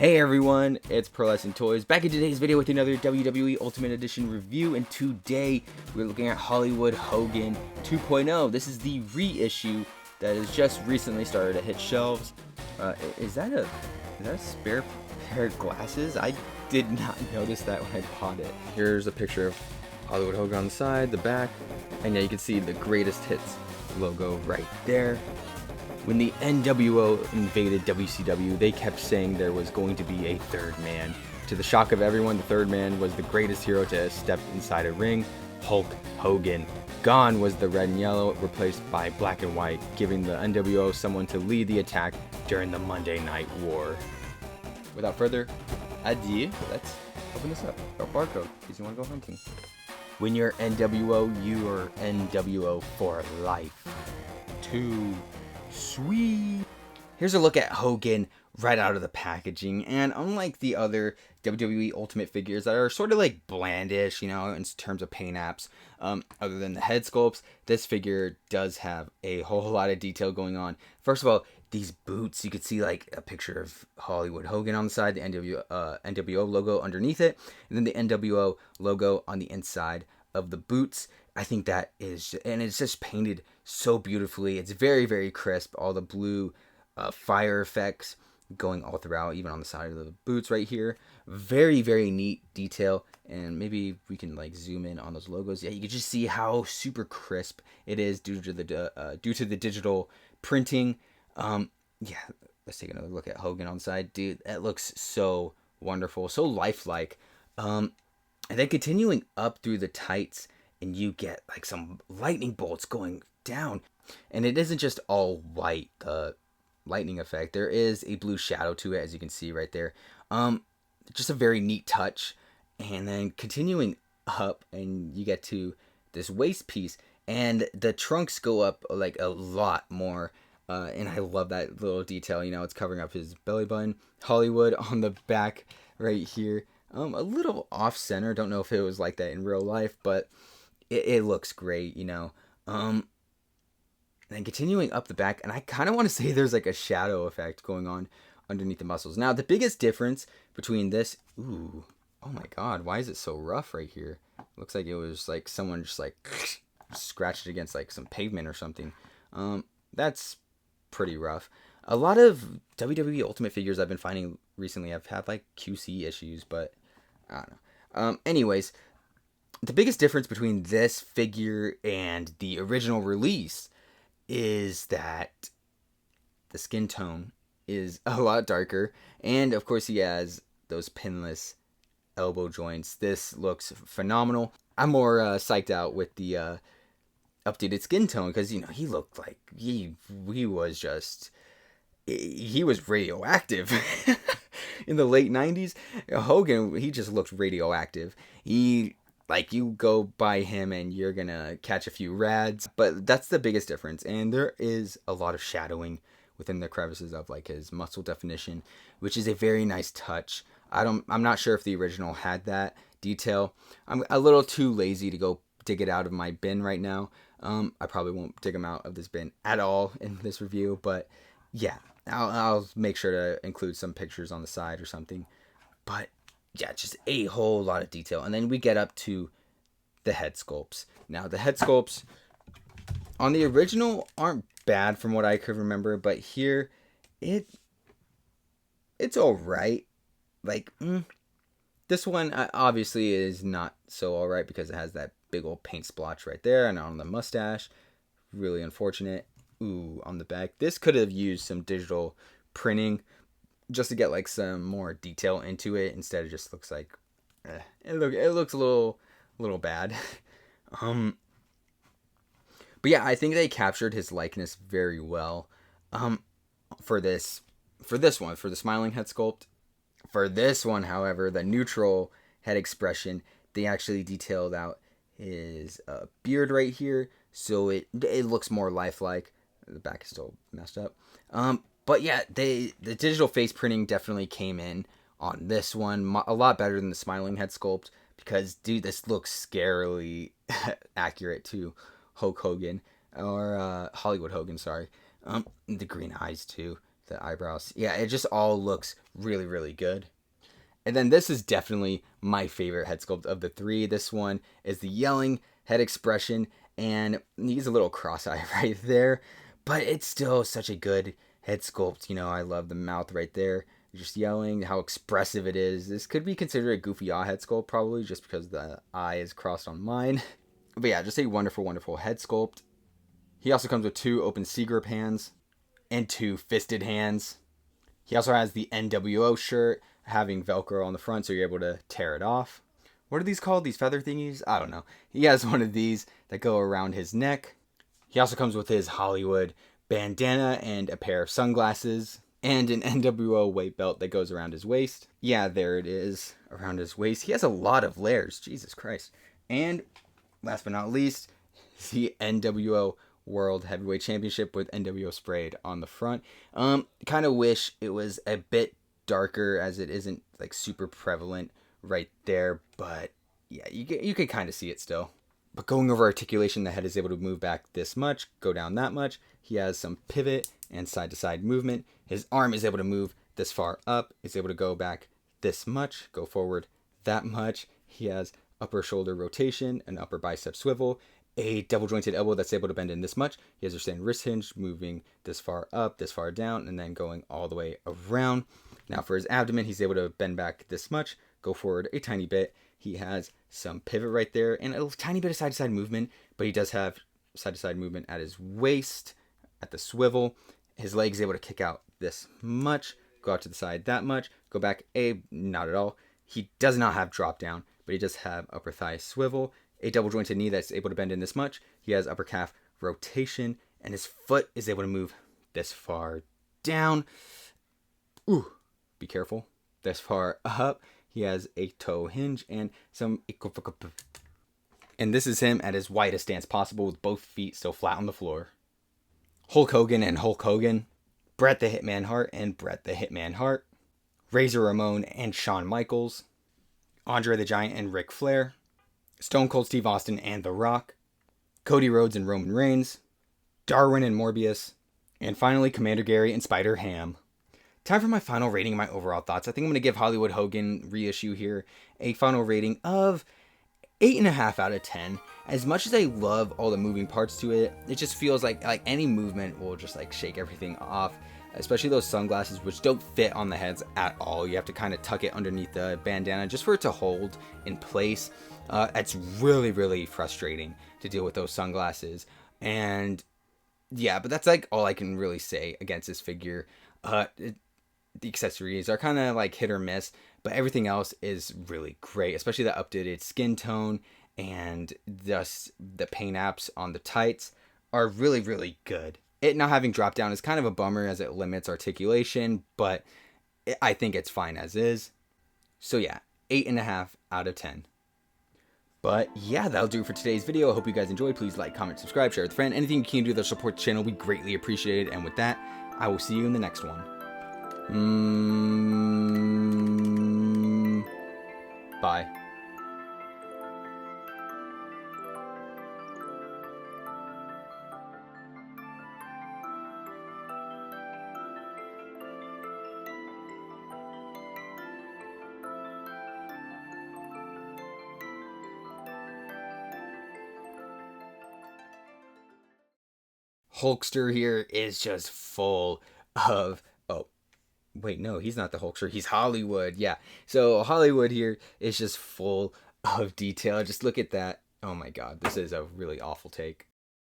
Hey everyone, it's Pearlescent Toys back in today's video with another WWE Ultimate Edition review, and today we're looking at Hollywood Hogan 2.0. This is the reissue that has just recently started to hit shelves. Is that a spare pair of glasses? I did not notice that when I bought it. Here's a picture of Hollywood Hogan on the side, the back, and yeah, you can see the Greatest Hits logo right there. When the NWO invaded WCW, they kept saying there was going to be a third man. To the shock of everyone, the third man was the greatest hero to step inside a ring, Hulk Hogan. Gone was the red and yellow, replaced by black and white, giving the NWO someone to lead the attack during the Monday Night War. Without further ado, let's open this up. Our barcode, in case you want to go hunting. When you're NWO, you're NWO for life. Sweet. Here's a look at Hogan right out of the packaging, and unlike the other WWE Ultimate figures that are sort of like blandish, you know, in terms of paint apps, other than the head sculpts, this figure does have a whole lot of detail going on. First of all, these boots, you could see like a picture of Hollywood Hogan on the side, the NWO logo underneath it, and then the NWO logo on the inside of the boots. I think that is, and it's just painted so beautifully. It's very, very crisp. All the blue fire effects going all throughout, even on the side of the boots right here. Very, very neat detail. And maybe we can like zoom in on those logos. Yeah, you can just see how super crisp it is due to the digital printing. Yeah, let's take another look at Hogan on the side. Dude, that looks so wonderful, so lifelike. And then continuing up through the tights, and you get like some lightning bolts going down. And it isn't just all white, the lightning effect. There is a blue shadow to it, as you can see right there. Just a very neat touch. And then continuing up, and you get to this waist piece, and the trunks go up like a lot more. And I love that little detail. You know, it's covering up his belly button. Hollywood on the back right here. A little off center. Don't know if it was like that in real life, but it looks great, you know. And then continuing up the back, and I kind of want to say there's like a shadow effect going on underneath the muscles. Now, the biggest difference between this, oh my god, why is it so rough right here? Looks like it was like someone just like scratched it against like some pavement or something. That's pretty rough. A lot of WWE Ultimate figures I've been finding recently have had like QC issues, but I don't know. Anyways, the biggest difference between this figure and the original release is that the skin tone is a lot darker, and of course he has those pinless elbow joints. This looks phenomenal. I'm more psyched out with the updated skin tone, because, you know, he looked like he was radioactive. In the late 90s, Hogan, he just looked radioactive. Like, you go by him and you're gonna catch a few rads, but that's the biggest difference. And there is a lot of shadowing within the crevices of like his muscle definition, which is a very nice touch. I'm not sure if the original had that detail. I'm a little too lazy to go dig it out of my bin right now. I probably won't dig them out of this bin at all in this review, but yeah, I'll make sure to include some pictures on the side or something. But yeah, just a whole lot of detail. And then we get up to the head sculpts. Now, the head sculpts on the original aren't bad from what I could remember, but here it's all right. Like, this one obviously is not so all right because it has that big old paint splotch right there and on the mustache. Really unfortunate. Ooh, on the back. This could have used some digital printing just to get like some more detail into it, instead it just looks like it looks a little bad. But yeah, I think they captured his likeness very well for this one, for the smiling head sculpt. For this one, however, the neutral head expression, they actually detailed out his beard right here, so it looks more lifelike. The back is still messed up. But yeah, the digital face printing definitely came in on this one a lot better than the smiling head sculpt, because, dude, this looks scarily accurate to Hulk Hogan, or Hollywood Hogan, sorry. The green eyes too. the eyebrows. Yeah, it just all looks really, really good. And then this is definitely my favorite head sculpt of the three. This one is the yelling head expression, and he's a little cross-eye right there, but it's still such a good head sculpt. You know, I love the mouth right there, just yelling, how expressive it is. This could be considered a goofy eye head sculpt, probably, just because the eye is crossed on mine. But yeah, just a wonderful, wonderful head sculpt. He also comes with 2 open C grip hands and 2 fisted hands. He also has the NWO shirt, having Velcro on the front, so you're able to tear it off. What are these called? These feather thingies? I don't know. He has one of these that go around his neck. He also comes with his Hollywood bandana and a pair of sunglasses and an NWO weight belt that goes around his waist. Yeah, there it is, around his waist. He has a lot of layers. Jesus Christ. And last but not least, the NWO World Heavyweight Championship with NWO sprayed on the front. Kind of wish it was a bit darker, as it isn't like super prevalent right there, but yeah, you can kind of see it still. But going over articulation, the head is able to move back this much, go down that much. He has some pivot and side to side movement. His arm is able to move this far up, is able to go back this much, go forward that much. He has upper shoulder rotation, an upper bicep swivel, a double jointed elbow that's able to bend in this much. He has a stand wrist hinge, moving this far up, this far down, and then going all the way around. Now for his abdomen, he's able to bend back this much, go forward a tiny bit. He has some pivot right there and a tiny bit of side-to-side movement, but he does have side-to-side movement at his waist, at the swivel. His leg is able to kick out this much, go out to the side that much, go back not at all. He does not have drop down, but he does have upper thigh swivel, a double jointed knee that's able to bend in this much. He has upper calf rotation, and his foot is able to move this far down. Ooh. Be careful. This far up, he has a toe hinge and some. And this is him at his widest stance possible, with both feet still flat on the floor. Hulk Hogan and Hulk Hogan, Bret the Hitman Hart and Bret the Hitman Hart, Razor Ramon and Shawn Michaels, Andre the Giant and Ric Flair, Stone Cold Steve Austin and The Rock, Cody Rhodes and Roman Reigns, Darwin and Morbius, and finally Commander Gary and Spider Ham. Time for my final rating and my overall thoughts. I think I'm going to give Hollywood Hogan reissue here a final rating of 8.5 out of 10. As much as I love all the moving parts to it, it just feels like any movement will just like shake everything off. Especially those sunglasses, which don't fit on the heads at all. You have to kind of tuck it underneath the bandana just for it to hold in place. It's really, really frustrating to deal with those sunglasses. And yeah, but that's like all I can really say against this figure. The accessories are kind of like hit or miss, but everything else is really great, especially the updated skin tone, and thus the paint apps on the tights are really, really good. It not having drop down is kind of a bummer, as it limits articulation, but I think it's fine as is. So yeah, 8.5 out of 10. But yeah, that'll do it for today's video. I hope you guys enjoyed. Please like, comment, subscribe, share with a friend. Anything you can do to support the channel, we greatly appreciate it. And with that, I will see you in the next one. Bye. Hulkster here is just full of... Oh, wait, no, he's not the Hulkster. He's Hollywood. Yeah. So Hollywood here is just full of detail. Just look at that. Oh my God, this is a really awful take.